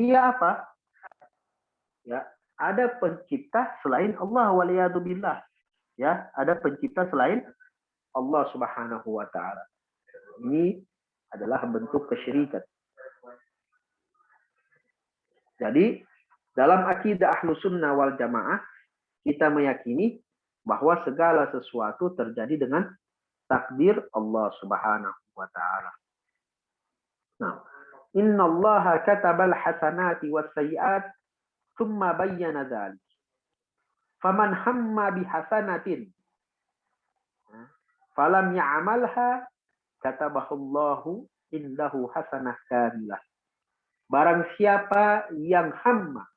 Iya apa? Ya, ada pencipta selain Allah waliyadzubillah. Ya, ada pencipta selain Allah Subhanahu wa taala. Ini adalah bentuk kesyirikan. Jadi, dalam akidah Ahlus Sunnah wal Jamaah, kita meyakini bahwa segala sesuatu terjadi dengan takdir Allah Subhanahu wa taala. Nah, innallaha katabal hasanati was sayyi'at tsumma bayyana dzalik. Faman hamma bihasanatin falam ya'malha katabahallahu indahu hasanah kamilah. Barang siapa yang hamma.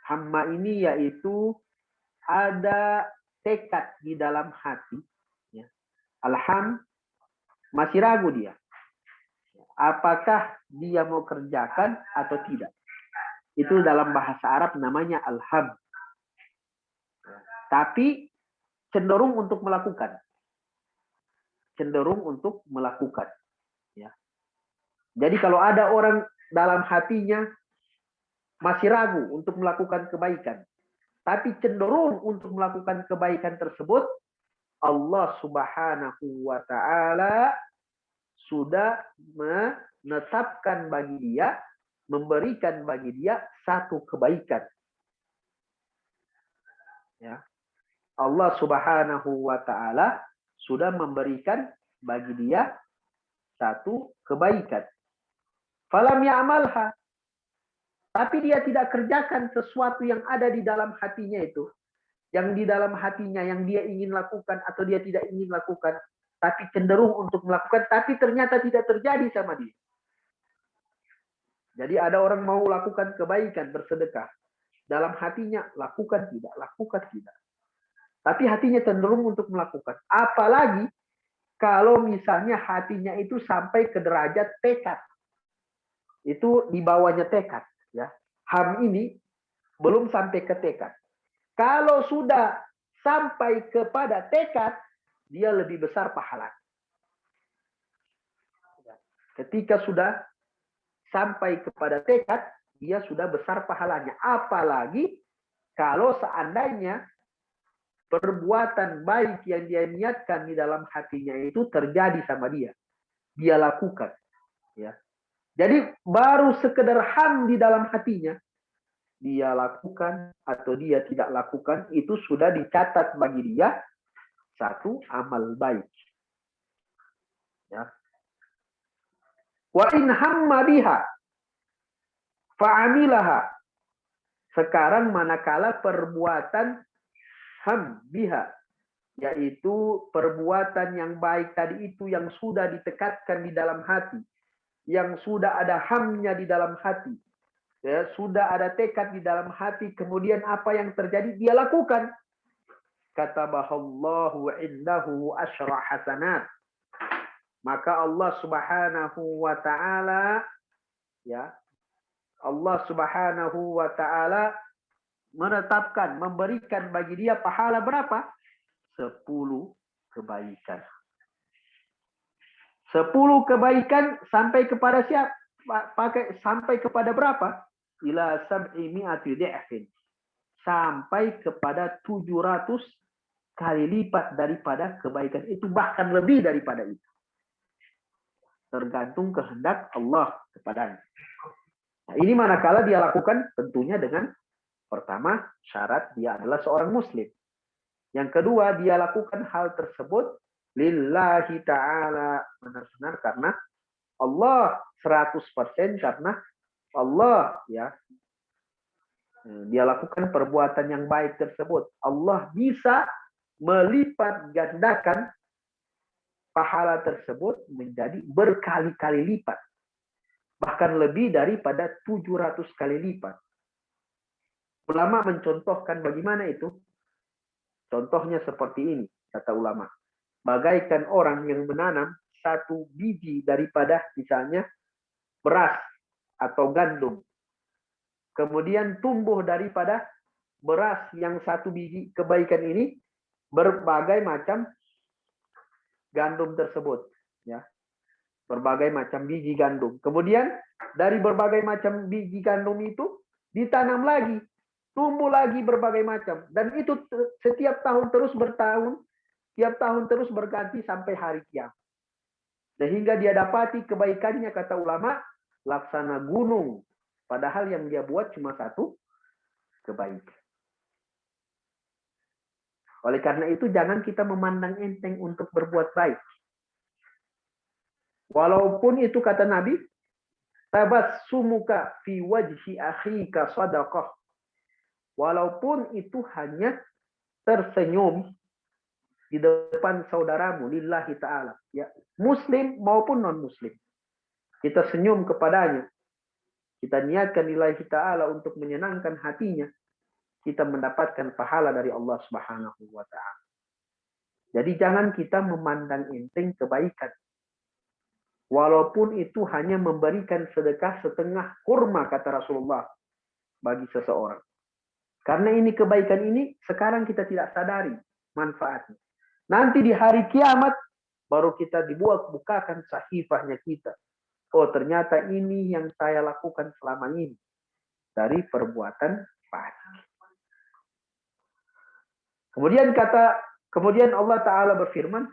Hamma ini yaitu ada tekad di dalam hati. Ya. Alham masih ragu dia. Apakah dia mau kerjakan atau tidak. Itu dalam bahasa Arab namanya alham. Tapi cenderung untuk melakukan. Cenderung untuk melakukan. Ya. Jadi kalau ada orang dalam hatinya masih ragu untuk melakukan kebaikan, tapi cenderung untuk melakukan kebaikan tersebut, Allah Subhanahu wa taala sudah menetapkan bagi dia, memberikan bagi dia satu kebaikan. Ya. Allah Subhanahu wa taala sudah memberikan bagi dia satu kebaikan. Falam ya'malha. Tapi dia tidak kerjakan sesuatu yang ada di dalam hatinya itu. Yang di dalam hatinya yang dia ingin lakukan atau dia tidak ingin lakukan. Tapi cenderung untuk melakukan, tapi ternyata tidak terjadi sama dia. Jadi ada orang mau lakukan kebaikan, bersedekah. Dalam hatinya, lakukan tidak, lakukan tidak. Tapi hatinya cenderung untuk melakukan. Apalagi kalau misalnya hatinya itu sampai ke derajat tekad. Itu di bawahnya tekad. Ya. Ham ini belum sampai ke tekad. Kalau sudah sampai kepada tekad, dia lebih besar pahala. Ketika sudah sampai kepada tekad, dia sudah besar pahalanya. Apalagi kalau seandainya perbuatan baik yang dia niatkan di dalam hatinya itu terjadi sama dia. Dia lakukan. Ya. Jadi baru sekedar ham di dalam hatinya, dia lakukan atau dia tidak lakukan, itu sudah dicatat bagi dia satu amal baik. Ya. Wa in hamma biha fa'amilaha. Sekarang manakala perbuatan ham biha, yaitu perbuatan yang baik tadi itu yang sudah ditekatkan di dalam hati, yang sudah ada hamnya di dalam hati, ya, sudah ada tekad di dalam hati, kemudian apa yang terjadi dia lakukan. Katabahallahu indahu asyra hasanat. Maka Allah Subhanahu wa taala, ya, Allah Subhanahu wa taala menetapkan, memberikan bagi dia pahala berapa? 10 kebaikan. 10 kebaikan sampai kepada siapa? Sampai kepada berapa? Ila sab'i mi'ati di'fin. Sampai kepada 700 kali lipat daripada kebaikan itu, bahkan lebih daripada itu. Tergantung kehendak Allah kepadanya. Nah, ini manakala dia lakukan tentunya dengan pertama syarat dia adalah seorang muslim. Yang kedua dia lakukan hal tersebut lillahi ta'ala, benar-benar karena Allah, 100% karena Allah, ya. Dia lakukan perbuatan yang baik tersebut. Allah bisa melipat gandakan pahala tersebut menjadi berkali-kali lipat. Bahkan lebih daripada 700 kali lipat. Ulama mencontohkan bagaimana itu. Contohnya seperti ini, kata ulama. Bagaikan orang yang menanam satu biji daripada misalnya beras atau gandum. Kemudian tumbuh daripada beras yang satu biji kebaikan ini berbagai macam gandum tersebut. Ya. berbagai macam biji gandum. Kemudian dari berbagai macam biji gandum itu ditanam lagi, tumbuh lagi berbagai macam. Dan itu setiap tahun terus bertahun, tiap tahun terus berganti sampai hari kiamat. Sehingga dia dapati kebaikannya, kata ulama, laksana gunung. Padahal yang dia buat cuma satu kebaikan. Oleh karena itu jangan kita memandang enteng untuk berbuat baik. Walaupun itu kata Nabi, tabassumuka fi wajhi akhika sadaqah. Walaupun itu hanya tersenyum di depan saudaramu lillahi ta'ala. Ya, muslim maupun non-muslim. Kita senyum kepadanya. Kita niatkan lillahi ta'ala untuk menyenangkan hatinya. Kita mendapatkan pahala dari Allah Subhanahu wa ta'ala. Jadi jangan kita memandang enteng kebaikan. Walaupun itu hanya memberikan sedekah setengah kurma, kata Rasulullah, bagi seseorang. Karena ini kebaikan ini sekarang kita tidak sadari manfaatnya. Nanti di hari kiamat baru kita bukakan sahifahnya kita. Oh, ternyata ini yang saya lakukan selama ini dari perbuatan baik. Kemudian Allah Ta'ala berfirman,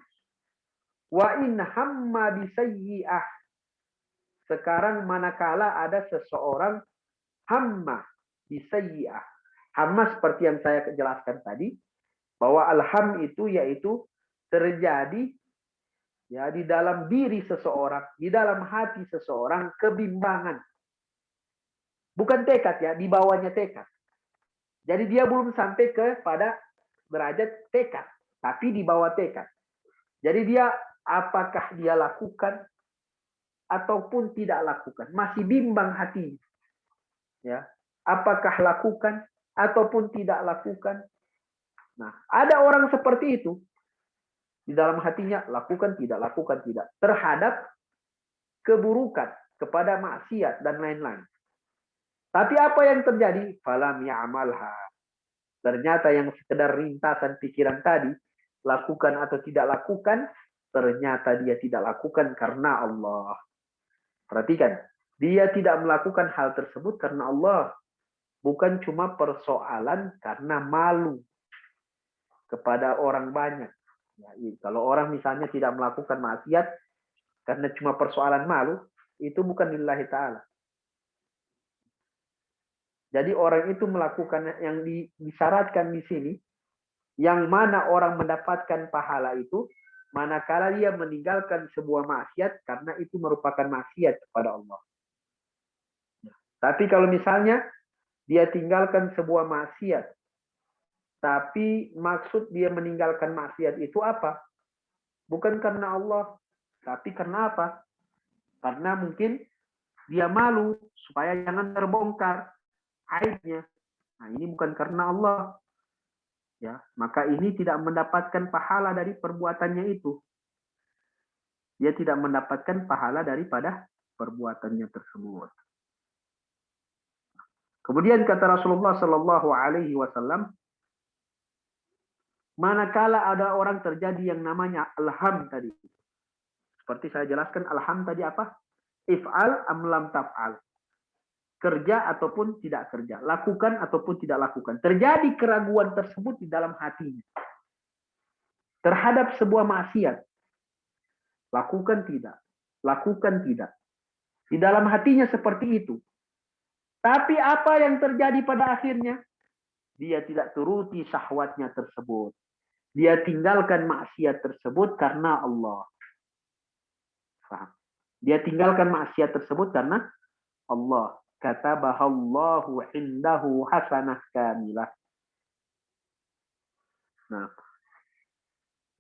wa in hamma bisayyi'ah. Sekarang manakala ada seseorang hamma bisayyi'ah. Hamma seperti yang saya jelaskan tadi, bahwa alham itu yaitu terjadi ya di dalam diri seseorang, di dalam hati seseorang kebimbangan. Bukan tekad ya, di bawahnya tekad. Jadi dia belum sampai kepada derajat tekad, tapi di bawah tekad. Jadi dia apakah dia lakukan ataupun tidak lakukan, masih bimbang hatinya. Ya, apakah lakukan ataupun tidak lakukan. Nah, ada orang seperti itu. Di dalam hatinya lakukan tidak terhadap keburukan, kepada maksiat dan lain-lain. Tapi apa yang terjadi? Falam ya'malha. Ternyata yang sekedar rintasan pikiran tadi, lakukan atau tidak lakukan, ternyata dia tidak lakukan karena Allah. Perhatikan, dia tidak melakukan hal tersebut karena Allah. Bukan cuma persoalan karena malu kepada orang banyak. Ya, kalau orang misalnya tidak melakukan maksiat karena cuma persoalan malu, itu bukan lillahi ta'ala. Jadi orang itu melakukan yang disyaratkan di sini, yang mana orang mendapatkan pahala itu, manakala dia meninggalkan sebuah maksiat karena itu merupakan maksiat kepada Allah. Tapi kalau misalnya dia tinggalkan sebuah maksiat, tapi maksud dia meninggalkan maksiat itu apa? Bukan karena Allah, tapi karena apa? Karena mungkin dia malu supaya jangan terbongkar aibnya. Nah, ini bukan karena Allah. Ya, maka ini tidak mendapatkan pahala dari perbuatannya itu. Dia tidak mendapatkan pahala daripada perbuatannya tersebut. Kemudian kata Rasulullah Shallallahu Alaihi Wasallam, manakala ada orang terjadi yang namanya alham tadi, seperti saya jelaskan, alham tadi apa? If'al am lam taf'al. Kerja ataupun tidak kerja, lakukan ataupun tidak lakukan. Terjadi keraguan tersebut di dalam hatinya terhadap sebuah maksiat. Lakukan tidak, lakukan tidak. Di dalam hatinya seperti itu. Tapi apa yang terjadi pada akhirnya? Dia tidak turuti syahwatnya tersebut. Dia tinggalkan maksiat tersebut karena Allah. Paham? Dia tinggalkan maksiat tersebut karena Allah. Katabahallahu indahu hasanah kamilah. Nah,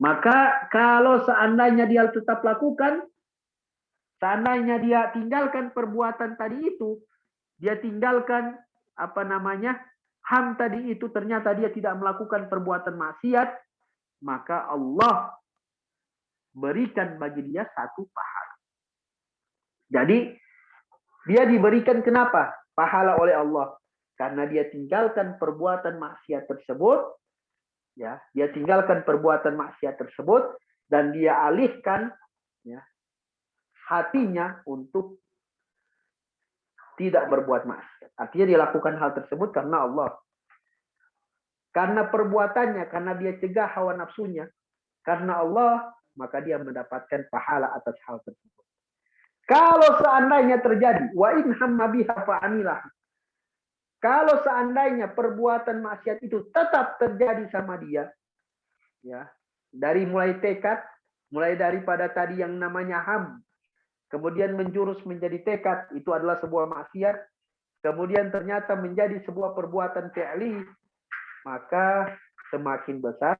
maka kalau seandainya dia tetap lakukan, seandainya dia tinggalkan perbuatan tadi itu, dia tinggalkan ham tadi itu, ternyata dia tidak melakukan perbuatan maksiat, maka Allah berikan bagi dia satu pahala. Jadi dia diberikan kenapa? Pahala oleh Allah. Karena dia tinggalkan perbuatan maksiat tersebut. Ya, dia tinggalkan perbuatan maksiat tersebut. Dan dia alihkan ya, hatinya untuk tidak berbuat maksiat. Artinya dia lakukan hal tersebut karena Allah. Karena perbuatannya, karena dia cegah hawa nafsunya. Karena Allah, maka dia mendapatkan pahala atas hal tersebut. Kalau seandainya terjadi, wa in hamma biha fa'amilah. Kalau seandainya perbuatan maksiat itu tetap terjadi sama dia, ya, dari mulai tekad, mulai daripada tadi yang namanya ham, kemudian menjurus menjadi tekad, itu adalah sebuah maksiat, kemudian ternyata menjadi sebuah perbuatan fi'li, maka semakin besar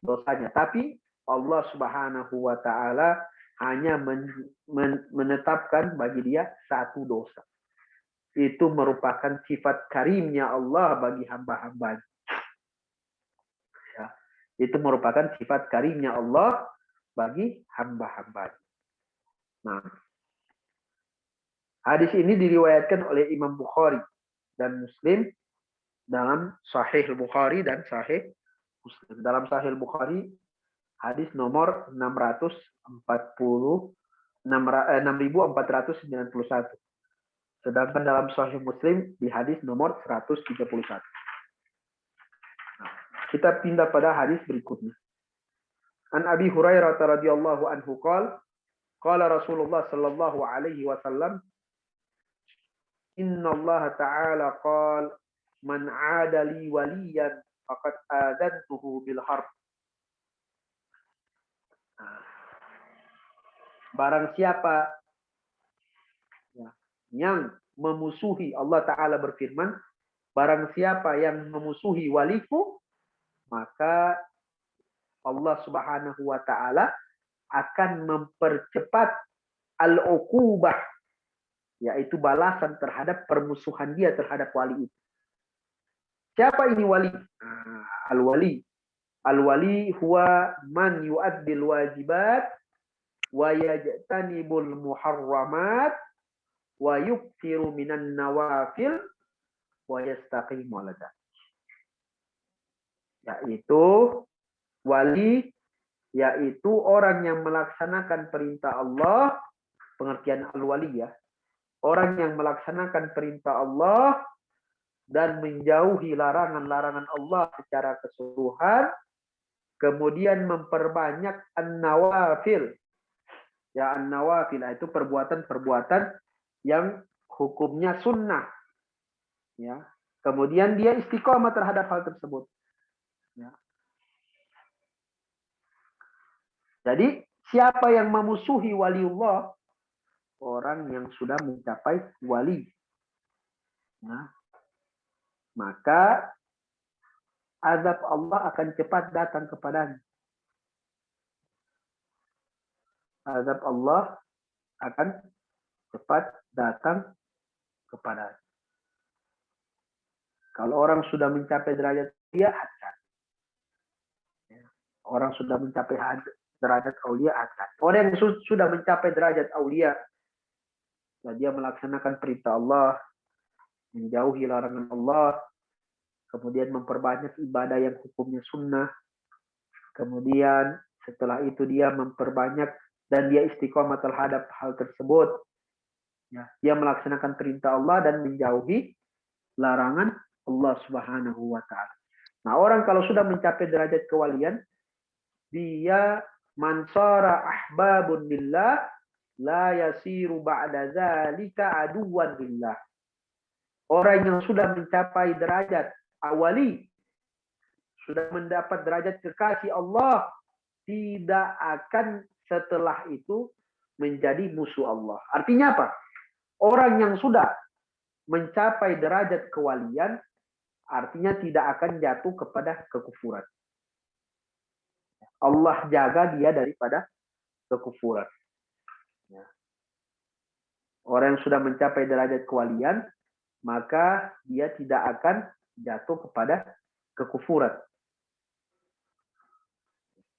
dosanya. Tapi Allah Subhanahu wa taala hanya menetapkan bagi dia satu dosa. Itu merupakan sifat karimnya Allah bagi hamba-hambanya. Ya, itu merupakan sifat karimnya Allah bagi hamba-hambanya. Nah, hadis ini diriwayatkan oleh Imam Bukhari dan Muslim dalam Sahih Bukhari dan Sahih Muslim. Dalam Sahih Bukhari hadis nomor 6491. Sedangkan dalam Sahih Muslim di hadis nomor 131. Nah, kita pindah pada hadis berikutnya. An Abi Hurairah radhiyallahu anhu qala Rasulullah sallallahu alaihi wasallam, Inna Allah ta'ala qala man 'ada li waliyan faqad adantuhu bil harb. Barang siapa yang memusuhi, Allah Ta'ala berfirman, barang siapa yang memusuhi waliku, maka Allah Subhanahu wa Ta'ala akan mempercepat al-uqubah, yaitu balasan terhadap permusuhan dia terhadap wali itu. Siapa ini wali? Al-wali. Al-wali huwa man yu'addil wajibat wa yajtanibul muharramat wa yukthiru minan nawafil wa yastaqimu ala dzalik. Yaitu wali, yaitu orang yang melaksanakan perintah Allah, pengertian al-wali ya. Orang yang melaksanakan perintah Allah dan menjauhi larangan-larangan Allah secara keseluruhan, kemudian memperbanyak an-nawafil. Ya, an-nawafil itu perbuatan-perbuatan yang hukumnya sunnah. Ya. Kemudian dia istiqomah terhadap hal tersebut. Ya. Jadi, siapa yang memusuhi waliullah? Orang yang sudah mencapai wali. Ya. Maka azab Allah akan cepat datang kepadanya. Azab Allah akan cepat datang kepadanya. Kalau orang sudah mencapai derajat aulia, hasan. Orang sudah mencapai derajat aulia, hasan. Orang yang sudah mencapai derajat aulia, dia melaksanakan perintah Allah, menjauhi larangan Allah, kemudian memperbanyak ibadah yang hukumnya sunnah, kemudian setelah itu dia memperbanyak dan dia istiqomah terhadap hal tersebut. Ya, dia melaksanakan perintah Allah dan menjauhi larangan Allah Subhanahu wa Ta'ala. Nah, orang kalau sudah mencapai derajat kewalian, dia mansara ahbabun billah la yasiru ba'da zalika aduwan billah. Orang yang sudah mencapai derajat awali, sudah mendapat derajat kekasih Allah, tidak akan setelah itu menjadi musuh Allah. Artinya apa? Orang yang sudah mencapai derajat kewalian, artinya tidak akan jatuh kepada kekufuran. Allah jaga dia daripada kekufuran. Orang yang sudah mencapai derajat kewalian, maka dia tidak akan jatuh kepada kekufuran.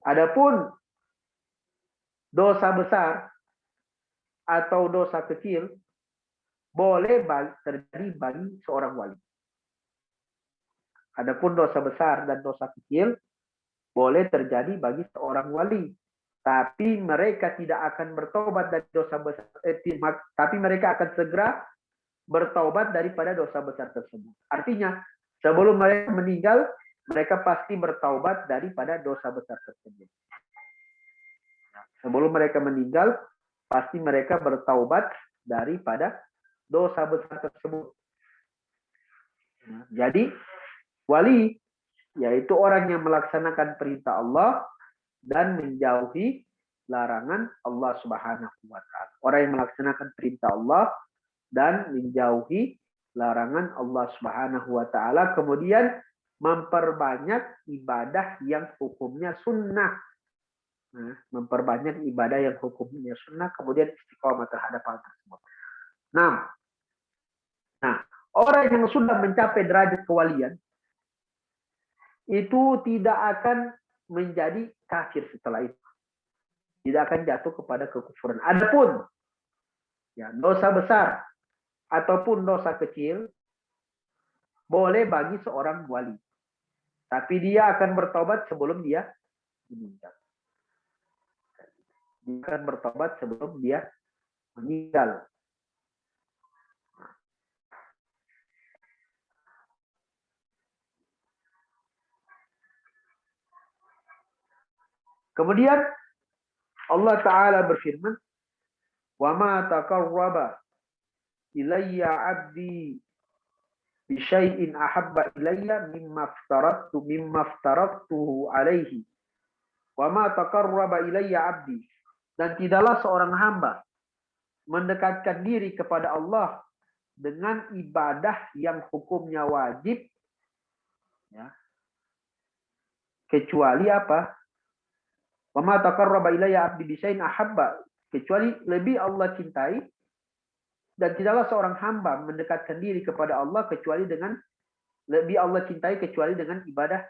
Adapun dosa besar atau dosa kecil boleh terjadi bagi seorang wali. Adapun dosa besar dan dosa kecil boleh terjadi bagi seorang wali. tapi mereka tidak akan bertobat dari dosa besar, tapi mereka akan segera bertobat daripada dosa besar tersebut. Artinya, sebelum mereka meninggal, mereka pasti bertaubat daripada dosa besar tersebut. Sebelum mereka meninggal, pasti mereka bertaubat daripada dosa besar tersebut. Jadi, wali yaitu orang yang melaksanakan perintah Allah dan menjauhi larangan Allah Subhanahu wa taala. Orang yang melaksanakan perintah Allah dan menjauhi larangan Allah Subhanahu wa taala, kemudian memperbanyak ibadah yang hukumnya sunnah. Memperbanyak ibadah yang hukumnya sunnah, kemudian istiqomah terhadap hal tersebut. Nah, orang yang sudah mencapai derajat kewalian itu tidak akan menjadi kafir setelah itu. Tidak akan jatuh kepada kekufuran. Adapun ya, dosa besar ataupun dosa kecil boleh bagi seorang wali. Tapi dia akan bertobat sebelum dia meninggal. Dia akan bertobat sebelum dia meninggal. Kemudian Allah Ta'ala berfirman, "Wa ma taqarraba ilayya 'abdi bi syai'in ahabba ilayya mimma aftaradtuhu alaihi. Wa ma taqarraba ilayya 'abdi." Dan tidaklah seorang hamba mendekatkan diri kepada Allah dengan ibadah yang hukumnya wajib, ya, kecuali apa? Wa ma taqarraba ilayya 'abdi bi syai'in ahabba, kecuali lebih Allah cintai, dan tidaklah seorang hamba mendekatkan diri kepada Allah kecuali dengan lebih Allah cintai kecuali dengan ibadah.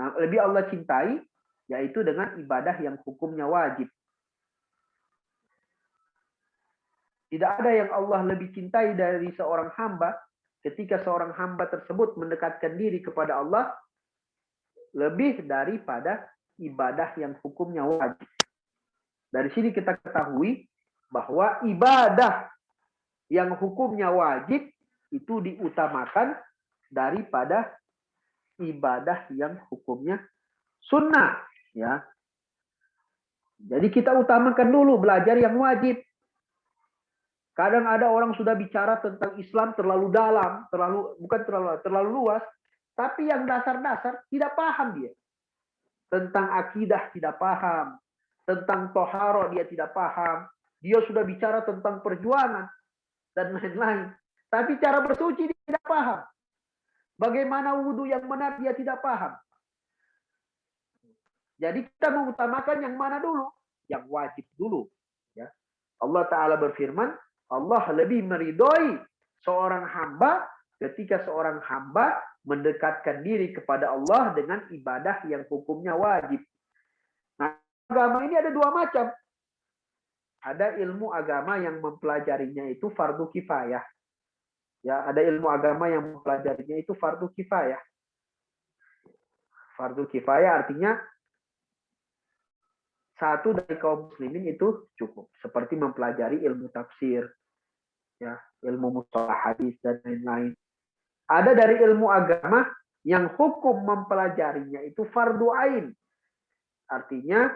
Nah, lebih Allah cintai yaitu dengan ibadah yang hukumnya wajib. Tidak ada yang Allah lebih cintai dari seorang hamba ketika seorang hamba tersebut mendekatkan diri kepada Allah lebih daripada ibadah yang hukumnya wajib. Dari sini kita ketahui bahwa ibadah yang hukumnya wajib itu diutamakan daripada ibadah yang hukumnya sunnah, ya. Jadi kita utamakan dulu belajar yang wajib. Kadang ada orang sudah bicara tentang Islam terlalu dalam, terlalu luas, tapi yang dasar-dasar tidak paham dia. Tentang akidah tidak paham, tentang toharo dia tidak paham. Dia sudah bicara tentang perjuangan dan lain-lain. Tapi cara bersuci dia tidak paham. Bagaimana wudhu yang benar dia tidak paham. Jadi kita mengutamakan yang mana dulu? Yang wajib dulu. Ya. Allah Ta'ala berfirman, Allah lebih meridhoi seorang hamba ketika seorang hamba mendekatkan diri kepada Allah dengan ibadah yang hukumnya wajib. Nah, agama ini ada dua macam. Ada ilmu agama yang mempelajarinya itu fardu kifayah. Ya, ada ilmu agama yang mempelajarinya itu fardu kifayah. Fardu kifayah artinya satu dari kaum muslimin itu cukup. Seperti mempelajari ilmu tafsir, ya, ilmu mustalah hadis dan lain-lain. Ada dari ilmu agama yang hukum mempelajarinya itu fardu ain. Artinya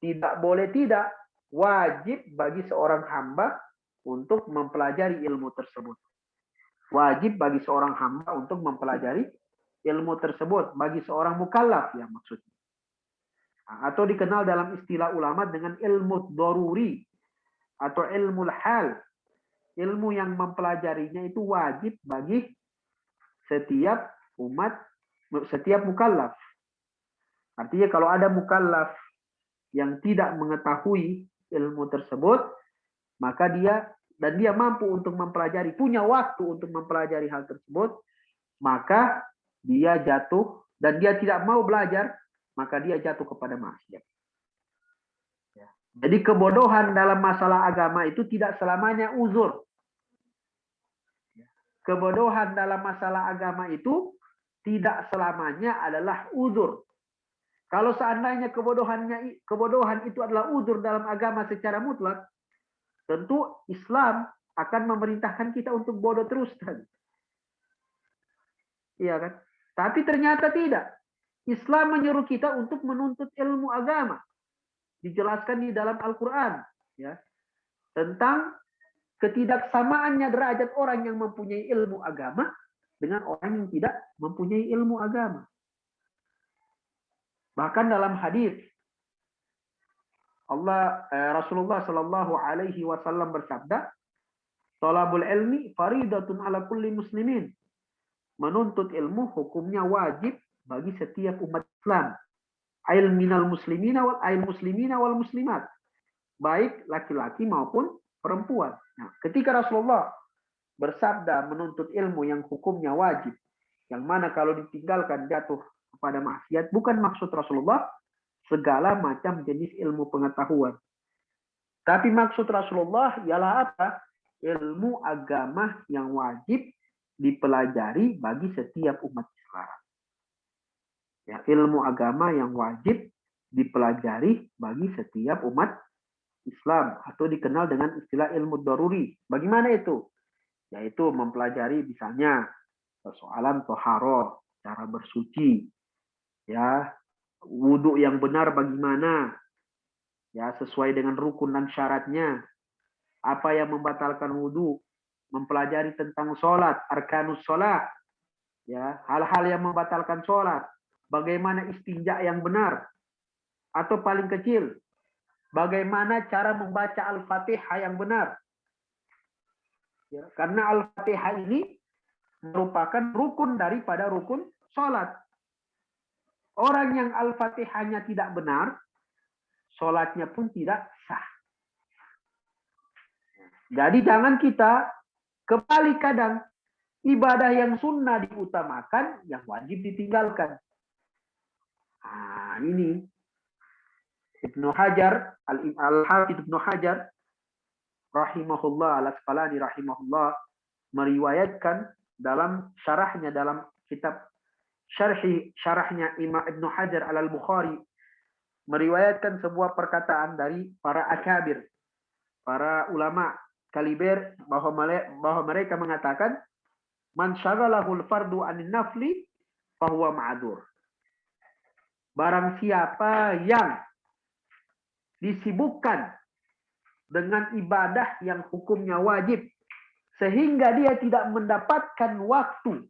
tidak boleh tidak, wajib bagi seorang hamba untuk mempelajari ilmu tersebut. Wajib bagi seorang hamba untuk mempelajari ilmu tersebut bagi seorang mukallaf ya maksudnya. Atau dikenal dalam istilah ulama dengan ilmu doruri atau ilmu hal. Ilmu yang mempelajarinya itu wajib bagi setiap umat, setiap mukallaf. Artinya kalau ada mukallaf yang tidak mengetahui ilmu tersebut, maka dia mampu untuk mempelajari, punya waktu untuk mempelajari hal tersebut, maka dia jatuh dan dia tidak mau belajar, maka dia jatuh kepada maksiat. Jadi kebodohan dalam masalah agama itu tidak selamanya uzur. Kebodohan dalam masalah agama itu tidak selamanya adalah uzur. Kalau seandainya kebodohan itu adalah uzur dalam agama secara mutlak, tentu Islam akan memerintahkan kita untuk bodoh terus. Iya kan? Tapi ternyata tidak. Islam menyuruh kita untuk menuntut ilmu agama. Dijelaskan di dalam Al-Quran. Ya, tentang ketidaksamaannya derajat orang yang mempunyai ilmu agama dengan orang yang tidak mempunyai ilmu agama. Bahkan dalam hadis Rasulullah Shallallahu Alaihi Wasallam bersabda, "Thalabul ilmi faridatun ala kulli muslimin." Menuntut ilmu hukumnya wajib bagi setiap umat Islam. Ail minal muslimina wal muslimat. Baik laki-laki maupun perempuan. Nah, ketika Rasulullah bersabda menuntut ilmu yang hukumnya wajib, yang mana kalau ditinggalkan jatuh kepada maksiat, bukan maksud Rasulullah segala macam jenis ilmu pengetahuan. Tapi maksud Rasulullah ialah apa? Ilmu agama yang wajib dipelajari bagi setiap umat Islam. Ya, ilmu agama yang wajib dipelajari bagi setiap umat Islam atau dikenal dengan istilah ilmu daruri. Bagaimana itu? Yaitu mempelajari misalnya persoalan toharoh, cara bersuci, ya, wudhu yang benar bagaimana, ya, sesuai dengan rukun dan syaratnya, apa yang membatalkan wudhu, mempelajari tentang sholat, arkanus sholat, ya, hal-hal yang membatalkan sholat, bagaimana istinja yang benar, atau paling kecil, bagaimana cara membaca Al-Fatihah yang benar. Ya, karena Al-Fatihah ini merupakan rukun daripada rukun sholat. Orang yang Al-Fatihahnya tidak benar, sholatnya pun tidak sah. Jadi jangan kita kembali kadang ibadah yang sunnah diutamakan, yang wajib ditinggalkan. Nah, ini Ibnu Hajar, Al-Hafidz Ibnu Hajar rahimahullah, Al-Asqalani rahimahullah, meriwayatkan dalam syarahnya, dalam kitab syarahnya Imam Ibnu Hajar Al-Bukhari, meriwayatkan sebuah perkataan dari para akabir, para ulama kaliber, bahwa mereka mengatakan, man syaghalahul fardu anin nafli fahuwa ma'dzur. Barang siapa yang disibukkan dengan ibadah yang hukumnya wajib sehingga dia tidak mendapatkan waktu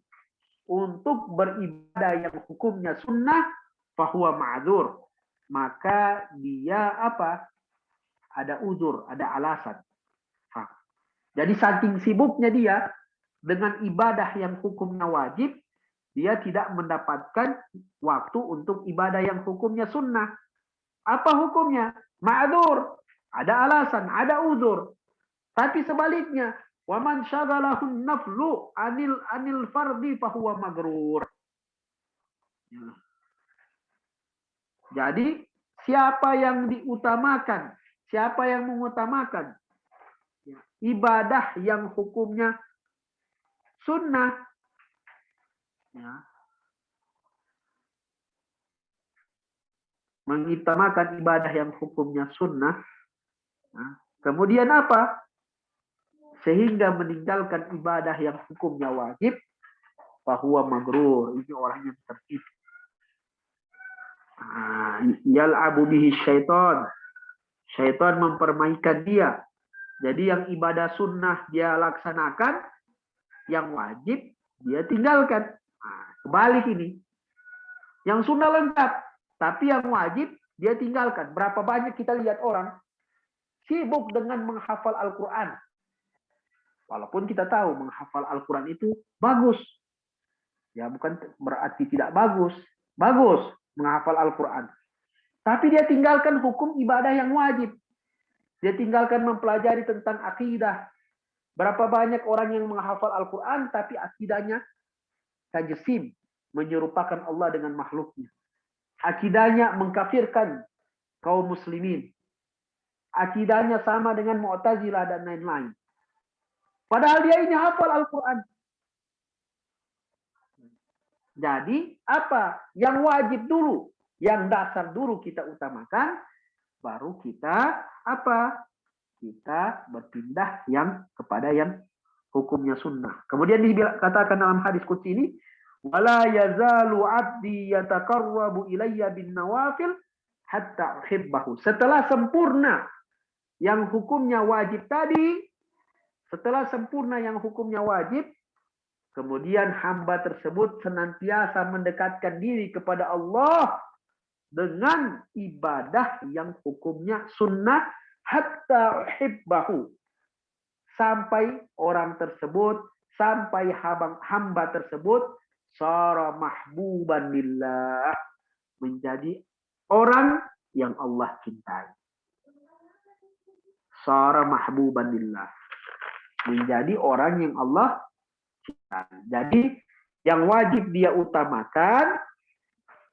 untuk beribadah yang hukumnya sunnah, fahuwa ma'dzur, maka dia apa? Ada uzur, ada alasan. Jadi saking sibuknya dia dengan ibadah yang hukumnya wajib, dia tidak mendapatkan waktu untuk ibadah yang hukumnya sunnah. Apa hukumnya? Ma'dzur, ada alasan, ada uzur. Tapi sebaliknya, waman syaghalahu naflu anil fardi fahuwa magrur. Jadi siapa yang diutamakan, siapa yang mengutamakan ibadah yang hukumnya sunnah, ya, mengutamakan ibadah yang hukumnya sunnah, ya, kemudian apa? Sehingga meninggalkan ibadah yang hukumnya wajib, fahuwa magrur, ini orang yang tertipu. Yal'abu bihi syaitan, syaitan mempermainkan dia. Jadi yang ibadah sunnah dia laksanakan, yang wajib dia tinggalkan. Kebalik ini. Yang sunnah lengkap, tapi yang wajib dia tinggalkan. Berapa banyak kita lihat orang sibuk dengan menghafal Al-Quran. Walaupun kita tahu menghafal Al-Quran itu bagus. Ya, bukan berarti tidak bagus. Bagus menghafal Al-Quran. Tapi dia tinggalkan hukum ibadah yang wajib. Dia tinggalkan mempelajari tentang akidah. Berapa banyak orang yang menghafal Al-Quran tapi akidahnya tajesim, menyerupakan Allah dengan makhluknya. Akidahnya mengkafirkan kaum muslimin. Akidahnya sama dengan Mu'tazilah dan lain-lain. Padahal dia ini hafal Al-Quran. Jadi apa? Yang wajib dulu yang dasar dulu kita utamakan, baru kita apa? Kita berpindah yang kepada yang hukumnya sunnah. Kemudian dikatakan dalam hadis qudsi ini, wala yazalu abdi yataqarrabu ilayya bin nawafil hatta uhibbahu. Setelah sempurna yang hukumnya wajib tadi, setelah sempurna yang hukumnya wajib, kemudian hamba tersebut senantiasa mendekatkan diri kepada Allah dengan ibadah yang hukumnya sunnah hatta uhibbahu. Sampai orang tersebut, sampai hamba tersebut sara mahbuban lillah, menjadi orang yang Allah cintai. Sara mahbuban lillah, menjadi orang yang Allah cintai. Jadi yang wajib dia utamakan,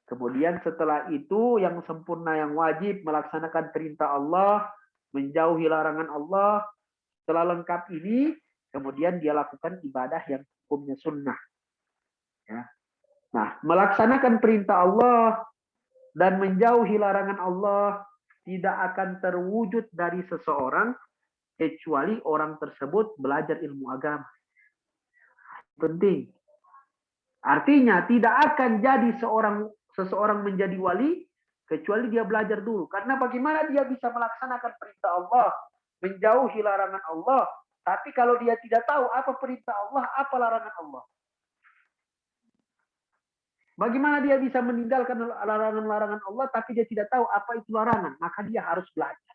kemudian setelah itu yang sempurna yang wajib melaksanakan perintah Allah, menjauhi larangan Allah. Setelah lengkap ini, kemudian dia lakukan ibadah yang hukumnya sunnah. Ya. Nah, melaksanakan perintah Allah dan menjauhi larangan Allah tidak akan terwujud dari seseorang kecuali orang tersebut belajar ilmu agama. Penting. Artinya tidak akan jadi seseorang menjadi wali kecuali dia belajar dulu. Karena bagaimana dia bisa melaksanakan perintah Allah, menjauhi larangan Allah, tapi kalau dia tidak tahu apa perintah Allah, apa larangan Allah, bagaimana dia bisa meninggalkan larangan-larangan Allah tapi dia tidak tahu apa itu larangan? Maka dia harus belajar.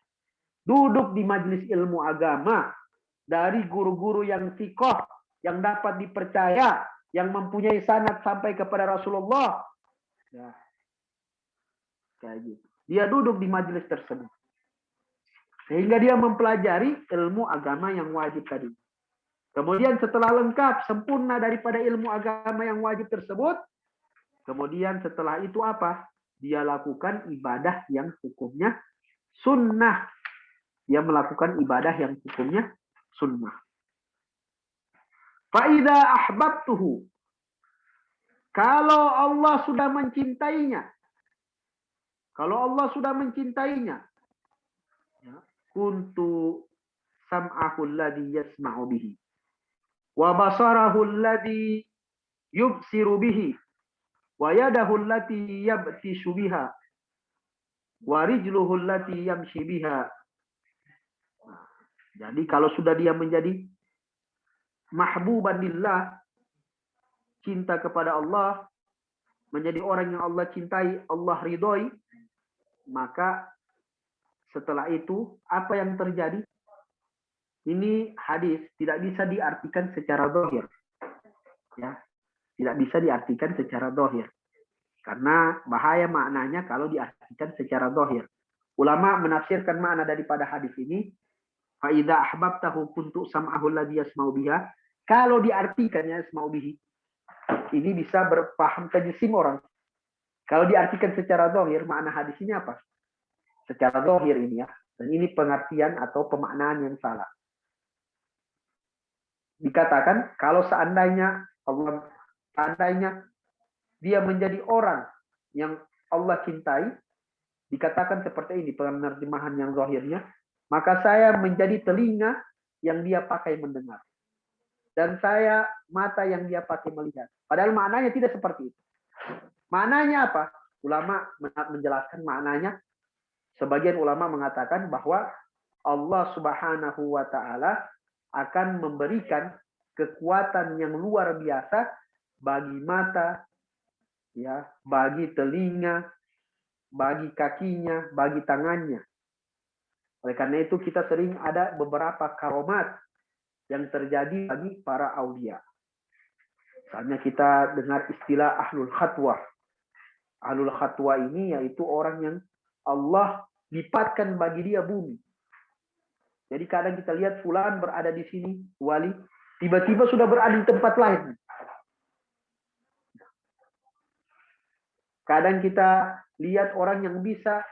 Duduk di majelis ilmu agama dari guru-guru yang thiqah, yang dapat dipercaya, yang mempunyai sanad sampai kepada Rasulullah. Ya. Kayak gitu. Dia duduk di majelis tersebut. Sehingga dia mempelajari ilmu agama yang wajib tadi. Kemudian setelah lengkap, sempurna daripada ilmu agama yang wajib tersebut, kemudian setelah itu apa? Dia lakukan ibadah yang hukumnya sunnah. Dia melakukan ibadah yang hukumnya sunnah. Fa'idha ahbabtuhu. Kalau Allah sudah mencintainya. Kalau Allah sudah mencintainya. Kuntu sam'ahu alladhi yasma'u bihi. Wa basarahu alladhi yubsiru bihi. Wa yadahu allati yabtishu biha. Wa rijluhu allati yamshi biha. Jadi kalau sudah dia menjadi mahbuban lillah, cinta kepada Allah, menjadi orang yang Allah cintai, Allah ridhoi, maka setelah itu apa yang terjadi? Ini hadis tidak bisa diartikan secara zahir. Ya, tidak bisa diartikan secara zahir. Karena bahaya maknanya kalau diartikan secara zahir. Ulama menafsirkan makna daripada hadis ini, fa idza ahbabtahu kuntu sam'ahu alladhi yasma'u biha. Kalau diartikannya yasma'u bihi, ini bisa berpaham tajisim orang. Kalau diartikan secara zahir, makna hadis ini apa? Secara zahir ini ya. Dan ini pengertian atau pemaknaan yang salah. Dikatakan kalau seandainya dia menjadi orang yang Allah cintai, dikatakan seperti ini penerjemahan yang zahirnya, maka saya menjadi telinga yang dia pakai mendengar. Dan saya mata yang dia pakai melihat. Padahal maknanya tidak seperti itu. Maknanya apa? Ulama menjelaskan maknanya. Sebagian ulama mengatakan bahwa Allah Subhanahu wa taala akan memberikan kekuatan yang luar biasa bagi mata, ya, bagi telinga, bagi kakinya, bagi tangannya. Oleh karena itu kita sering ada beberapa karomat yang terjadi bagi para aulia. Misalnya kita dengar istilah ahlul khatwah. Ahlul khatwah ini yaitu orang yang Allah lipatkan bagi dia bumi. Jadi kadang kita lihat fulan berada di sini, wali, tiba-tiba sudah berada di tempat lain. Kadang kita lihat orang yang bisa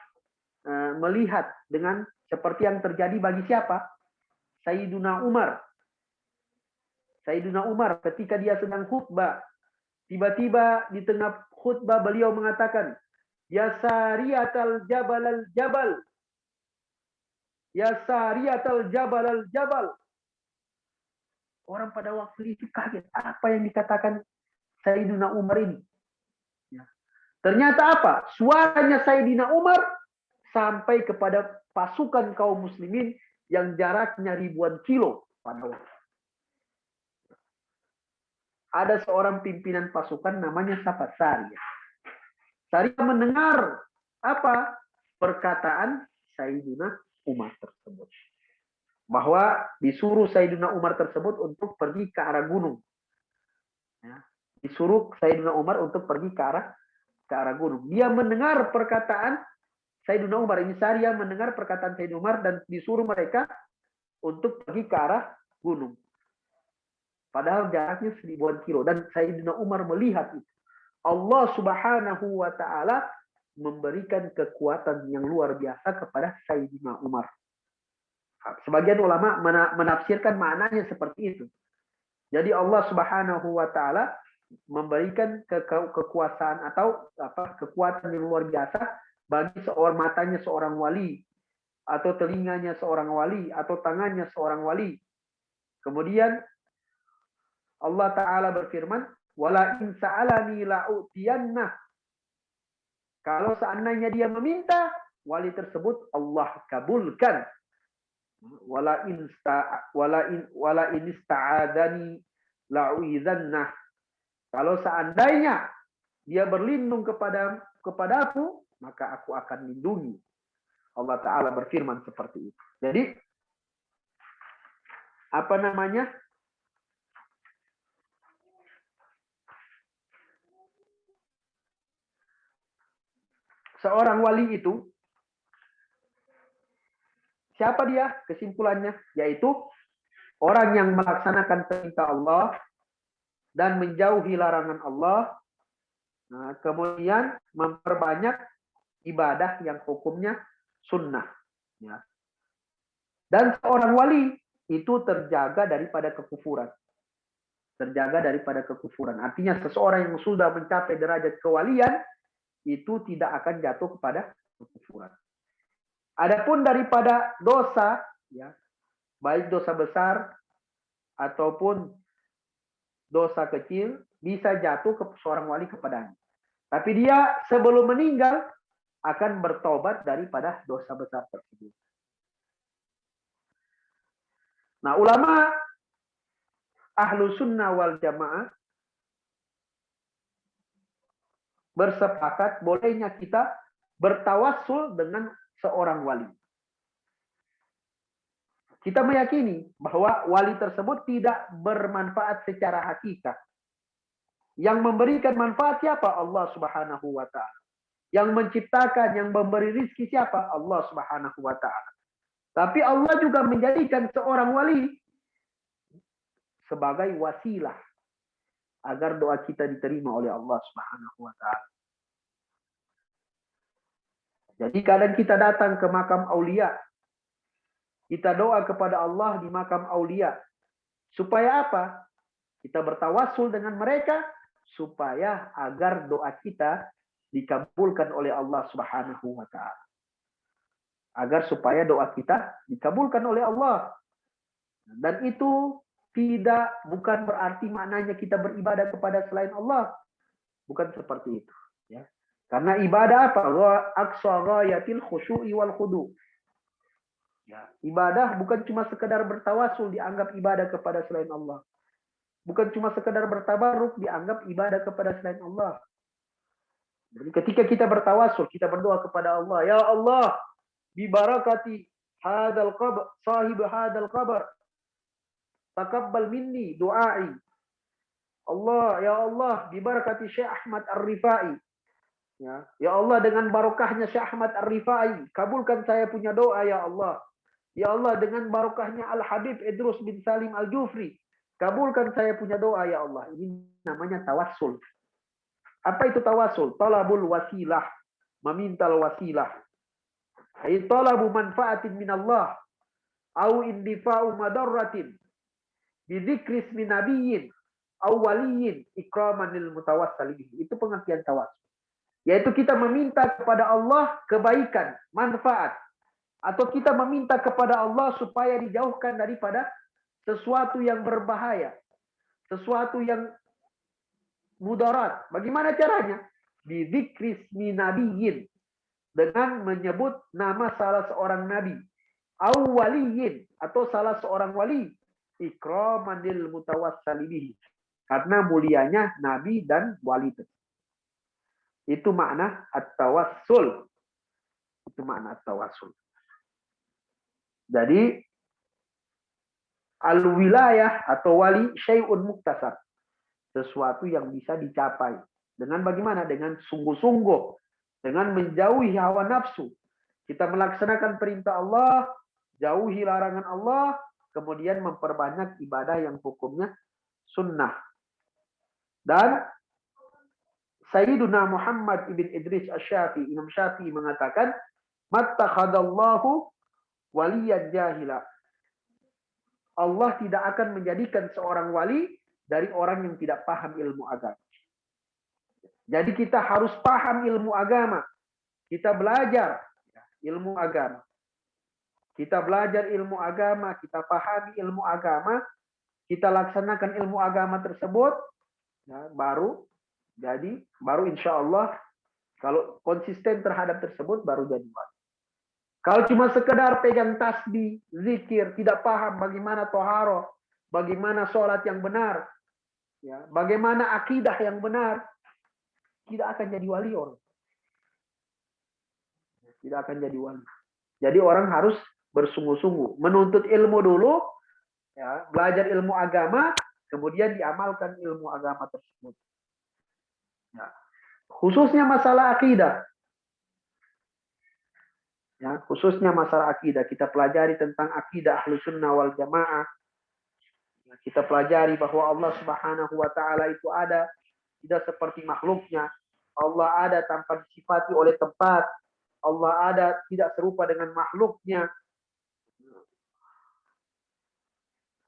melihat dengan seperti yang terjadi bagi siapa? Sayyiduna Umar. Sayyiduna Umar ketika dia sedang khutbah, tiba-tiba di tengah khutbah beliau mengatakan, Ya sariyatal jabal al jabal. Ya sariyatal jabal al jabal. Orang pada waktu itu kaget. Apa yang dikatakan Sayyidina Umar ini? Ya. Ternyata apa? Suaranya Sayyidina Umar sampai kepada pasukan kaum muslimin yang jaraknya ribuan kilo pada waktu. Ada seorang pimpinan pasukan namanya Sahabat Sariyah. Sariyah mendengar apa? Perkataan Sayyidina Umar tersebut. Bahwa disuruh Sayyidina Umar tersebut untuk pergi ke arah gunung. Ya. Disuruh Sayyidina Umar untuk pergi ke arah gunung. Dia mendengar perkataan Sayyidina Umar. Ini Sariyah mendengar perkataan Sayyidina Umar dan disuruh mereka untuk pergi ke arah gunung. Padahal jaraknya 1000-an kilo. Dan Sayyidina Umar melihat itu. Allah Subhanahu wa Ta'ala memberikan kekuatan yang luar biasa kepada Sayyidina Umar. Sebagian ulama menafsirkan maknanya seperti itu. Jadi Allah Subhanahu wa Ta'ala memberikan kekuasaan atau kekuatan yang luar biasa bagi seorang matanya seorang wali, atau telinganya seorang wali, atau tangannya seorang wali. Kemudian Allah Ta'ala berfirman, wala in sa'alani la'utiyannah. Kalau seandainya dia meminta, wali tersebut Allah kabulkan. Wala in ista'adani la'uidzannah. Kalau seandainya dia berlindung kepadaku, maka aku akan lindungi. Allah Ta'ala berfirman seperti itu. Jadi, apa namanya? Seorang wali itu, siapa dia? Kesimpulannya, yaitu orang yang melaksanakan perintah Allah dan menjauhi larangan Allah. Nah, kemudian memperbanyak ibadah yang hukumnya sunnah. Ya. Dan seorang wali itu terjaga daripada kekufuran. Terjaga daripada kekufuran. Artinya seseorang yang sudah mencapai derajat kewalian itu tidak akan jatuh kepada kekufuran. Adapun daripada dosa, ya, baik dosa besar ataupun dosa kecil, bisa jatuh ke seorang wali kepadanya. Tapi dia sebelum meninggal akan bertobat daripada dosa besar tersebut. Nah, ulama ahlu sunnah wal jamaah bersepakat bolehnya kita bertawassul dengan seorang wali. Kita meyakini bahwa wali tersebut tidak bermanfaat secara hakikat. Yang memberikan manfaat siapa? Allah Subhanahu wa Ta'ala. Yang menciptakan, yang memberi rizki siapa? Allah Subhanahu wa Ta'ala. Tapi Allah juga menjadikan seorang wali sebagai wasilah agar doa kita diterima oleh Allah Subhanahu wa Ta'ala. Jadi kadang kita datang ke makam aulia, kita doa kepada Allah di makam aulia. Supaya apa? Kita bertawassul dengan mereka supaya agar doa kita dikabulkan oleh Allah Subhanahu wa Ta'ala. Agar supaya doa kita dikabulkan oleh Allah. Dan itu bukan berarti maknanya kita beribadah kepada selain Allah. Bukan seperti itu. Ya. Karena ibadah apa? Aqsa ghayatil khusyu'i wal khudu'. Ya, ibadah bukan cuma sekedar bertawasul dianggap ibadah kepada selain Allah. Bukan cuma sekedar bertabaruk dianggap ibadah kepada selain Allah. Jadi ketika kita bertawasul, kita berdoa kepada Allah, ya Allah, bi barakati hadzal qabr, sahib hadzal qabr, taqabbal minni du'ai. Allah, ya Allah, bi barakati Syekh Ahmad Ar-Rifai. Ya Allah, dengan barokahnya Syekh Ahmad Ar-Rifai, kabulkan saya punya doa ya Allah. Ya Allah, dengan barokahnya Al-Habib Idrus bin Salim Al-Jufri, kabulkan saya punya doa ya Allah. Ini namanya tawassul. Apa itu tawassul? Talabul wasilah, memintal wasilah. Ay talabu manfaatin min Allah, au indifa'u madarratin, bidzikri ismi nabiyyin, au waliyin ikraman lil mutawassal bihi. Itu pengertian tawassul. Yaitu kita meminta kepada Allah kebaikan, manfaat. Atau kita meminta kepada Allah supaya dijauhkan daripada sesuatu yang berbahaya. Sesuatu yang mudarat. Bagaimana caranya? Bidzikrismi nabiyyin. Dengan menyebut nama salah seorang nabi. Awwaliyin. Atau salah seorang wali. Ikramanil mutawassalibihi. Karena mulianya nabi dan wali. Itu makna at-tawassul. Itu makna at-tawassul. Jadi al-wilayah atau wali syai'un muktasab. Sesuatu yang bisa dicapai. Dengan bagaimana? Dengan sungguh-sungguh. Dengan menjauhi hawa nafsu. Kita melaksanakan perintah Allah, jauhi larangan Allah, kemudian memperbanyak ibadah yang hukumnya sunnah. Dan Sayyiduna Muhammad ibn Idris Asy-Syafi'i, Imam Syafi'i mengatakan, "Mattakhadallahu waliyan jahila." Allah tidak akan menjadikan seorang wali dari orang yang tidak paham ilmu agama. Jadi kita harus paham ilmu agama. Kita belajar ilmu agama. Kita belajar ilmu agama, kita pahami ilmu agama, kita laksanakan ilmu agama tersebut, ya, baru insya Allah kalau konsisten terhadap tersebut baru jadi wali. Kalau cuma sekedar pegang tasbih, zikir, tidak paham bagaimana toharoh, bagaimana sholat yang benar, ya, bagaimana akidah yang benar, tidak akan jadi wali orang. Tidak akan jadi wali. Jadi orang harus bersungguh-sungguh menuntut ilmu dulu, ya, belajar ilmu agama, kemudian diamalkan ilmu agama tersebut. Ya. Khususnya masalah akidah. Ya, khususnya masalah akidah. Kita pelajari tentang akidah Ahlus Sunnah wal Jamaah. Ya, kita pelajari bahwa Allah Subhanahu wa taala itu ada, tidak seperti makhluknya. Allah ada tanpa disifati oleh tempat. Allah ada tidak serupa dengan makhluknya.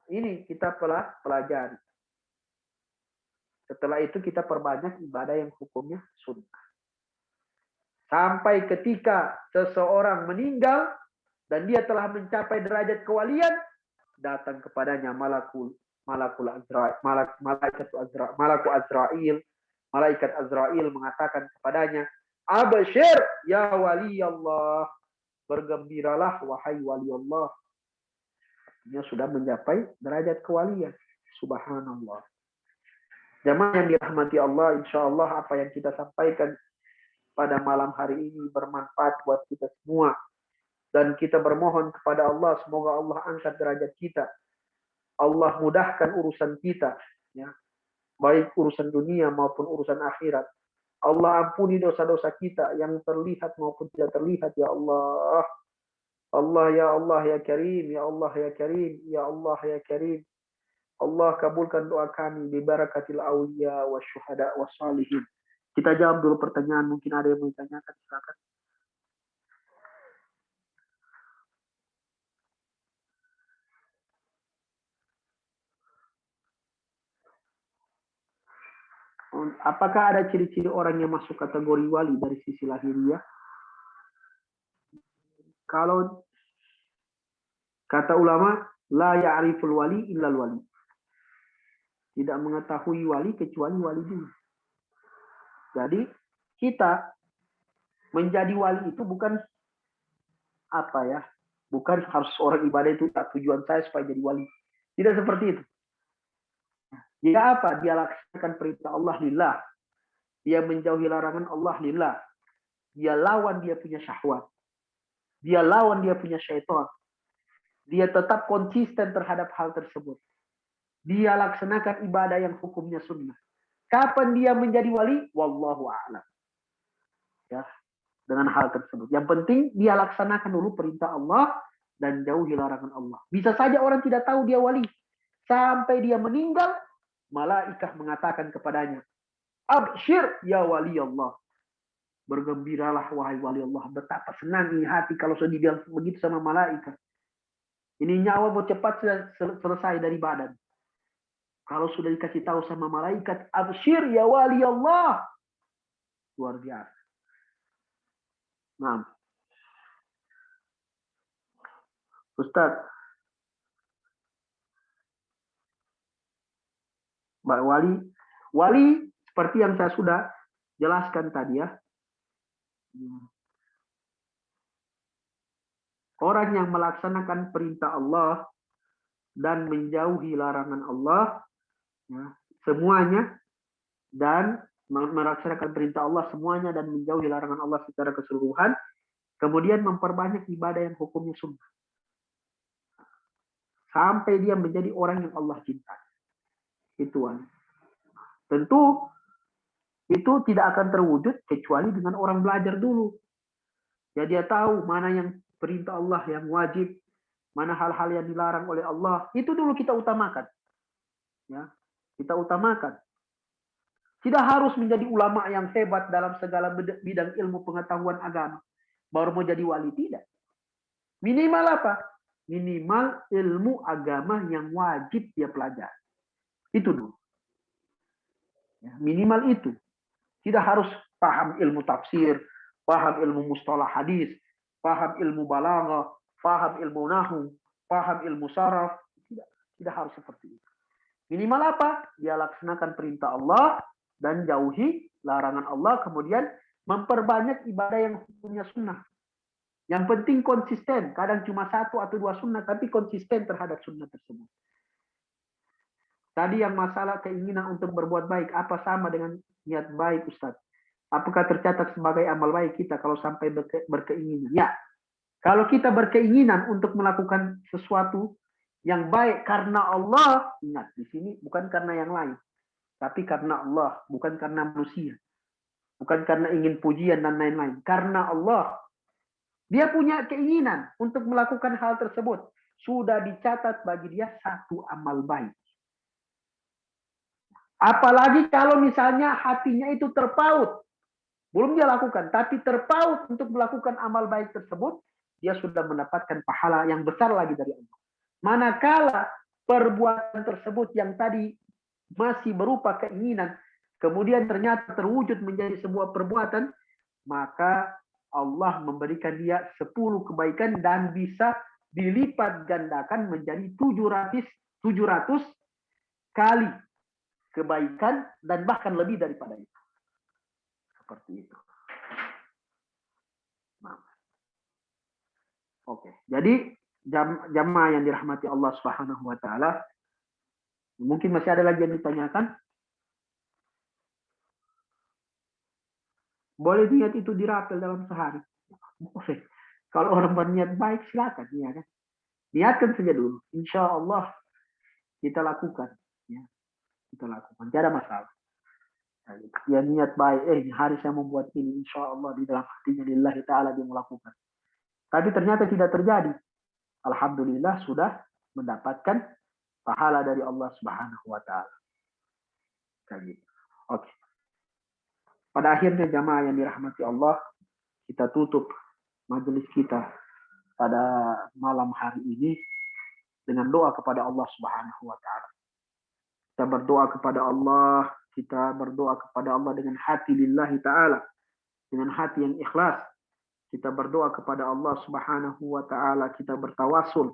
Ini kita pelajari. Setelah itu kita perbanyak ibadah yang hukumnya sunnah. Sampai ketika seseorang meninggal dan dia telah mencapai derajat kewalian, datang kepadanya malaikat Azrail mengatakan kepadanya, "Absyir ya wali Allah." Bergembiralah wahai wali Allah. Dia sudah mencapai derajat kewalian. Subhanallah. Jamaah yang dirahmati Allah, insya Allah apa yang kita sampaikan pada malam hari ini bermanfaat buat kita semua. Dan kita bermohon kepada Allah, semoga Allah angkat derajat kita. Allah mudahkan urusan kita, ya, baik urusan dunia maupun urusan akhirat. Allah ampuni dosa-dosa kita yang terlihat maupun tidak terlihat, ya Allah. Allah ya Allah ya Karim, ya Allah ya Karim, ya Allah ya Karim. Allah kabulkan doa kami bi barakatil auliya wasyuhada wassalihin. Kita jawab dulu pertanyaan, mungkin ada yang mau ditanyakan, silakan. Apakah ada ciri-ciri orang yang masuk kategori wali dari sisi lahiriah? Kalau kata ulama, la ya'riful wali illal wali. Tidak mengetahui wali kecuali wali dulu. Jadi kita menjadi wali itu bukan apa ya? Bukan harus orang ibadah itu tujuan saya supaya jadi wali. Tidak seperti itu. Dia apa? Dia laksanakan perintah Allah lillah. Dia menjauhi larangan Allah lillah. Dia lawan dia punya syahwat. Dia lawan dia punya syaitan. Dia tetap konsisten terhadap hal tersebut. Dia laksanakan ibadah yang hukumnya sunnah. Kapan dia menjadi wali? Wallahu a'lam. Ya, dengan hal tersebut. Yang penting dia laksanakan dulu perintah Allah dan jauhi larangan Allah. Bisa saja orang tidak tahu dia wali. Sampai dia meninggal, malaikat mengatakan kepadanya, "Absyir ya wali Allah." Bergembiralah wahai wali Allah. Betapa senang ini hati kalau sudah dibilang begitu sama malaikat. Ini nyawa mau cepat selesai dari badan. Kalau sudah dikasih tahu sama malaikat, "Absyir ya wali Allah." Luar biasa. Nah, Ustaz, Mbak Wali, Wali seperti yang saya sudah jelaskan tadi ya, orang yang melaksanakan perintah Allah dan menjauhi larangan Allah, ya, semuanya, dan melaksanakan perintah Allah semuanya dan menjauhi larangan Allah secara keseluruhan, kemudian memperbanyak ibadah yang hukumnya sunnah, sampai dia menjadi orang yang Allah cintai. Itu tentu itu tidak akan terwujud kecuali dengan orang belajar dulu. Ya dia tahu mana yang perintah Allah yang wajib, mana hal-hal yang dilarang oleh Allah. Itu dulu kita utamakan. Ya, kita utamakan. Tidak harus menjadi ulama yang hebat dalam segala bidang ilmu pengetahuan agama. Baru mau jadi wali, tidak. Minimal apa? Minimal ilmu agama yang wajib dia pelajari. Itu dulu. Ya, minimal itu. Tidak harus paham ilmu tafsir, paham ilmu mustalah hadis, paham ilmu balaghah, paham ilmu nahu, paham ilmu saraf. Tidak harus seperti itu. Minimal apa? Dia laksanakan perintah Allah dan jauhi larangan Allah, kemudian memperbanyak ibadah yang hukumnya sunnah. Yang penting konsisten. Kadang cuma 1 atau 2 sunnah, tapi konsisten terhadap sunnah tersebut. Tadi yang masalah keinginan untuk berbuat baik, apa sama dengan niat baik, Ustaz? Apakah tercatat sebagai amal baik kita kalau sampai berkeinginan? Ya, kalau kita berkeinginan untuk melakukan sesuatu yang baik karena Allah, ingat di sini bukan karena yang lain, tapi karena Allah, bukan karena manusia, bukan karena ingin pujian dan lain-lain, karena Allah. Dia punya keinginan untuk melakukan hal tersebut, sudah dicatat bagi dia satu amal baik. Apalagi kalau misalnya hatinya itu terpaut, belum dia lakukan, tapi terpaut untuk melakukan amal baik tersebut, dia sudah mendapatkan pahala yang besar lagi dari Allah. Manakala perbuatan tersebut yang tadi masih berupa keinginan, kemudian ternyata terwujud menjadi sebuah perbuatan, maka Allah memberikan dia 10 kebaikan dan bisa dilipat gandakan menjadi 700 kali kebaikan dan bahkan lebih daripada itu. Seperti itu. Nah. Oke, jadi jamaah yang dirahmati Allah Subhanahu wa taala, mungkin masih ada lagi yang ditanyakan? Boleh niat itu dirapel dalam sehari. Boleh. Kalau orang berniat baik silakan, ya kan? Niatkan saja dulu. Insya Allah kita lakukan. Ya, kita lakukan. Tidak ada masalah. Ya niat baik, hari saya membuat ini, insya Allah di dalam hatinya lillahi ta'ala dia melakukan. Tapi ternyata tidak terjadi. Alhamdulillah sudah mendapatkan pahala dari Allah Subhanahu wa taala. Oke. Pada akhirnya jamaah yang dirahmati Allah, kita tutup majelis kita pada malam hari ini dengan doa kepada Allah Subhanahu wa taala. Kita berdoa kepada Allah, kita berdoa kepada Allah dengan hati lillahi ta'ala, dengan hati yang ikhlas. Kita berdoa kepada Allah Subhanahu wa ta'ala, kita bertawasul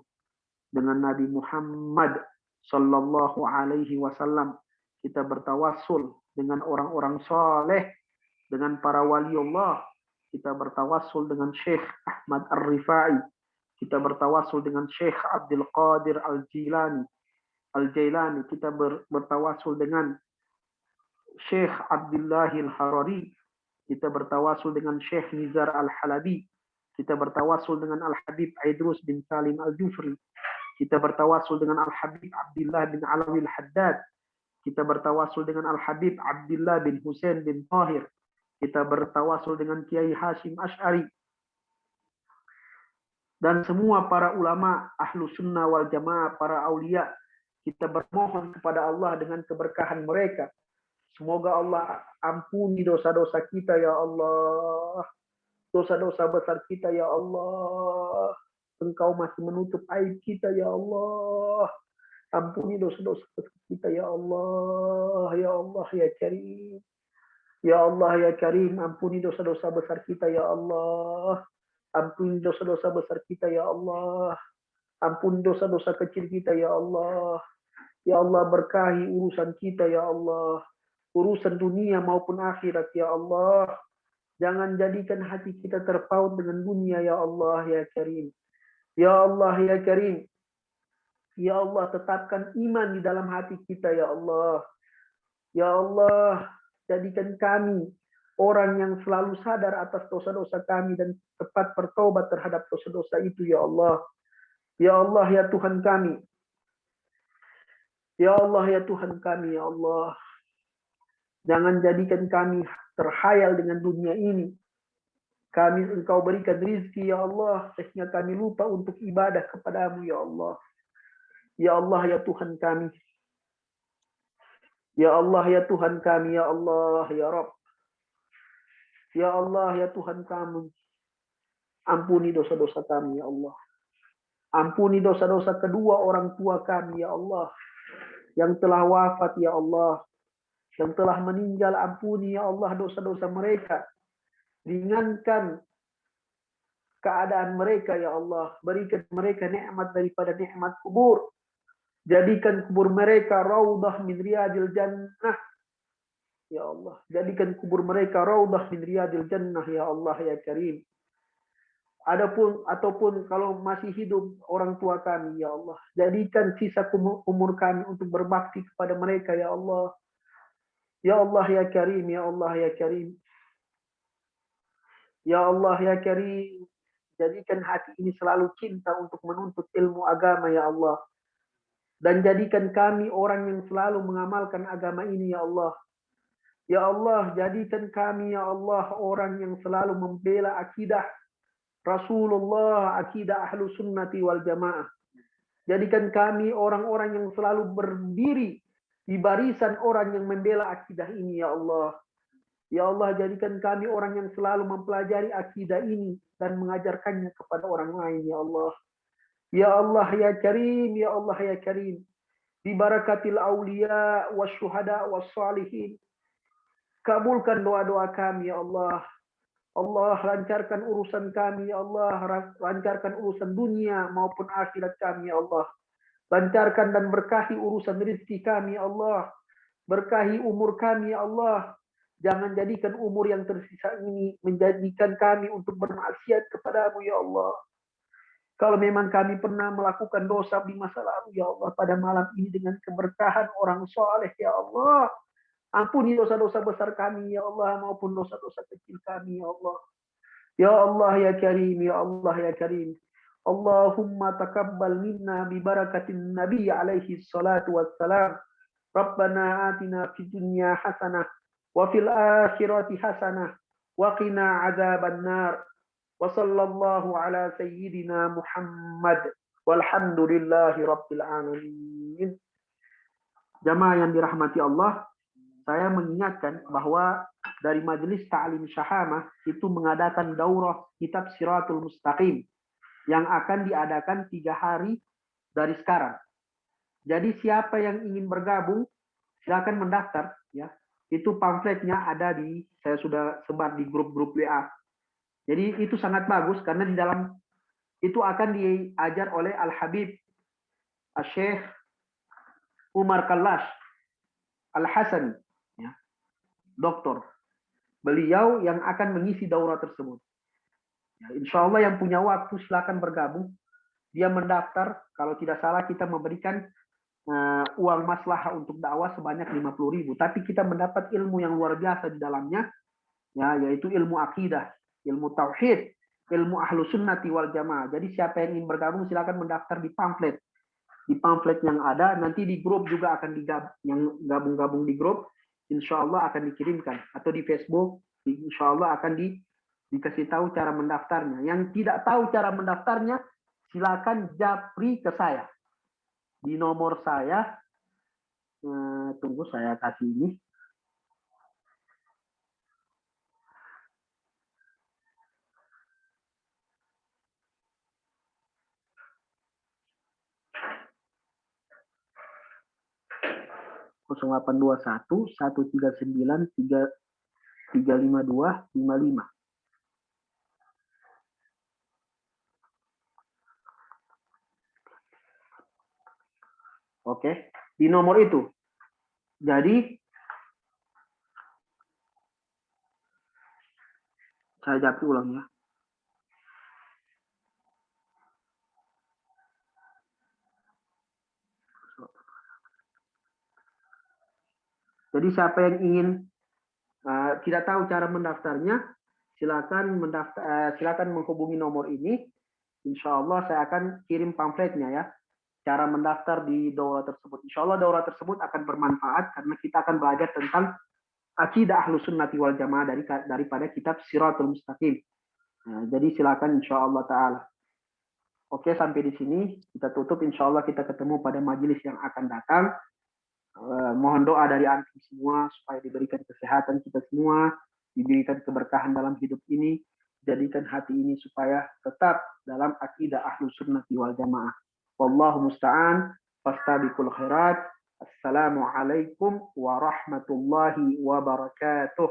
dengan Nabi Muhammad sallallahu alaihi wasallam. Kita bertawasul dengan orang-orang saleh, dengan para wali Allah. Kita bertawasul dengan Syekh Ahmad Ar-Rifai. Kita bertawasul dengan Syekh Abdul Qadir Al-Jailani, kita bertawasul dengan Syekh Abdullah Al-Harari, kita bertawasul dengan Syekh Nizar Al-Halabi, kita bertawasul dengan Al-Habib Aidrus bin Salim Al-Jufri, kita bertawasul dengan Al-Habib Abdullah bin Alawi Al-Haddad, kita bertawasul dengan Al-Habib Abdullah bin Hussein bin Tahir, kita bertawasul dengan Kiai Hashim Ash'ari, dan semua para ulama ahlu sunnah wal jamaah, para aulia. Kita bermohon kepada Allah dengan keberkahan mereka. Semoga Allah ampuni dosa-dosa kita ya Allah. Dosa-dosa besar kita ya Allah. Engkau masih menutup aib kita ya Allah. Ampuni dosa-dosa besar kita ya Allah. Ya Allah ya Karim. Ya Allah ya Karim, ampuni dosa-dosa besar kita ya Allah. Ampuni dosa-dosa besar kita ya Allah. Ampuni dosa-dosa kecil kita ya Allah. Ya Allah, berkahi urusan kita ya Allah. Urusan dunia maupun akhirat ya Allah. Jangan jadikan hati kita terpaut dengan dunia ya Allah ya Karim. Ya Allah ya Karim. Ya Allah, tetapkan iman di dalam hati kita ya Allah. Ya Allah, jadikan kami orang yang selalu sadar atas dosa-dosa kami dan tepat bertobat terhadap dosa-dosa itu ya Allah. Ya Allah ya Tuhan kami. Ya Allah ya Tuhan kami ya Allah. Jangan jadikan kami terhayal dengan dunia ini. Kami Engkau berikan rizki ya Allah, sehingga kami lupa untuk ibadah kepadamu ya Allah. Ya Allah ya Tuhan kami. Ya Allah ya Tuhan kami ya Allah ya Rabb. Ya Allah ya Tuhan kami. Ampuni dosa-dosa kami ya Allah. Ampuni dosa-dosa kedua orang tua kami ya Allah. Yang telah wafat ya Allah. Yang telah meninggal, ampuni ya Allah dosa-dosa mereka. Ringankan keadaan mereka ya Allah. Berikan mereka nikmat daripada nikmat kubur. Jadikan kubur mereka raudah min riyadil jannah. Ya Allah. Jadikan kubur mereka raudah min riyadil jannah ya Allah ya Karim. Ataupun kalau masih hidup orang tua kami ya Allah, jadikan sisa umur kami untuk berbakti kepada mereka ya Allah. Ya Allah ya Karim, ya Allah ya Karim. Ya Allah ya Karim, jadikan hati ini selalu cinta untuk menuntut ilmu agama ya Allah. Dan jadikan kami orang yang selalu mengamalkan agama ini ya Allah. Ya Allah, jadikan kami ya Allah orang yang selalu membela akidah Rasulullah, akidah ahlu sunnati wal jamaah. Jadikan kami orang-orang yang selalu berdiri di barisan orang yang membela akidah ini ya Allah. Ya Allah, jadikan kami orang yang selalu mempelajari akidah ini dan mengajarkannya kepada orang lain ya Allah. Ya Allah ya Karim, ya Allah ya Karim. Bi barakatil aulia wasyuhada wassalihin. Kabulkan doa-doa kami ya Allah. Allah, lancarkan urusan kami ya Allah. Lancarkan urusan dunia maupun akhirat kami ya Allah. Lancarkan dan berkahi urusan rezeki kami ya Allah. Berkahi umur kami ya Allah. Jangan jadikan umur yang tersisa ini menjadikan kami untuk bermaksiat kepadamu ya Allah. Kalau memang kami pernah melakukan dosa di masa lalu ya Allah, pada malam ini dengan keberkahan orang soleh ya Allah. Ampuni dosa-dosa besar kami ya Allah maupun dosa-dosa kecil kami ya Allah. Ya Allah ya Karim, ya Allah ya Karim. Allahumma taqabbal minna bi barakatin Nabi alaihi salatu wassalam. Rabbana atina fid dunya hasanah wa fil akhirati hasanah wa qina adzaban nar. Wa sallallahu ala sayyidina Muhammad walhamdulillahi rabbil alamin. Jamaah yang dirahmati Allah, saya mengingatkan bahwa dari Majelis Ta'lim Syahamah itu mengadakan daurah kitab Siratul Mustaqim yang akan diadakan 3 hari dari sekarang. Jadi siapa yang ingin bergabung silakan mendaftar ya. Itu pamfletnya ada saya sudah sebar di grup-grup WA. Jadi itu sangat bagus karena di dalam itu akan diajar oleh Al-Habib Syekh Umar Kallash Al-Hasani ya, doktor. Beliau yang akan mengisi daurah tersebut. Ya, insya Allah yang punya waktu silakan bergabung. Dia mendaftar, kalau tidak salah kita memberikan uang maslahah untuk dakwah sebanyak 50.000. Tapi kita mendapat ilmu yang luar biasa di dalamnya, ya, yaitu ilmu akidah, ilmu tauhid, ilmu ahlu sunnati wal jamaah. Jadi siapa yang ingin bergabung silakan mendaftar di pamflet. Di pamflet yang ada, nanti di grup juga akan yang gabung-gabung di grup, insya Allah akan dikirimkan. Atau di Facebook, insya Allah akan dikasih tahu cara mendaftarnya. Yang tidak tahu cara mendaftarnya, silakan japri ke saya. Di nomor saya, tunggu saya kasih ini. (0821 139 3 35255. Oke, di nomor itu. Jadi saya japri ulang ya. Jadi siapa yang ingin tidak tahu cara mendaftarnya, silakan menghubungi nomor ini. Insya Allah saya akan kirim pamfletnya ya. Cara mendaftar di daurah tersebut. Insya Allah daurah tersebut akan bermanfaat karena kita akan belajar tentang akidah Ahlus Sunnati wal Jamaah daripada kitab Siratul Mustaqim. Nah, jadi silakan insya Allah taala. Oke, sampai di sini kita tutup. Insya Allah kita ketemu pada majelis yang akan datang. Mohon doa dari antum semua supaya diberikan kesehatan kita semua, diberikan keberkahan dalam hidup ini, jadikan hati ini supaya tetap dalam akidah Ahlus Sunnati wal Jamaah. Wallahu musta'an. Fastabiqul khairat. Assalamualaikum warahmatullahi wabarakatuh.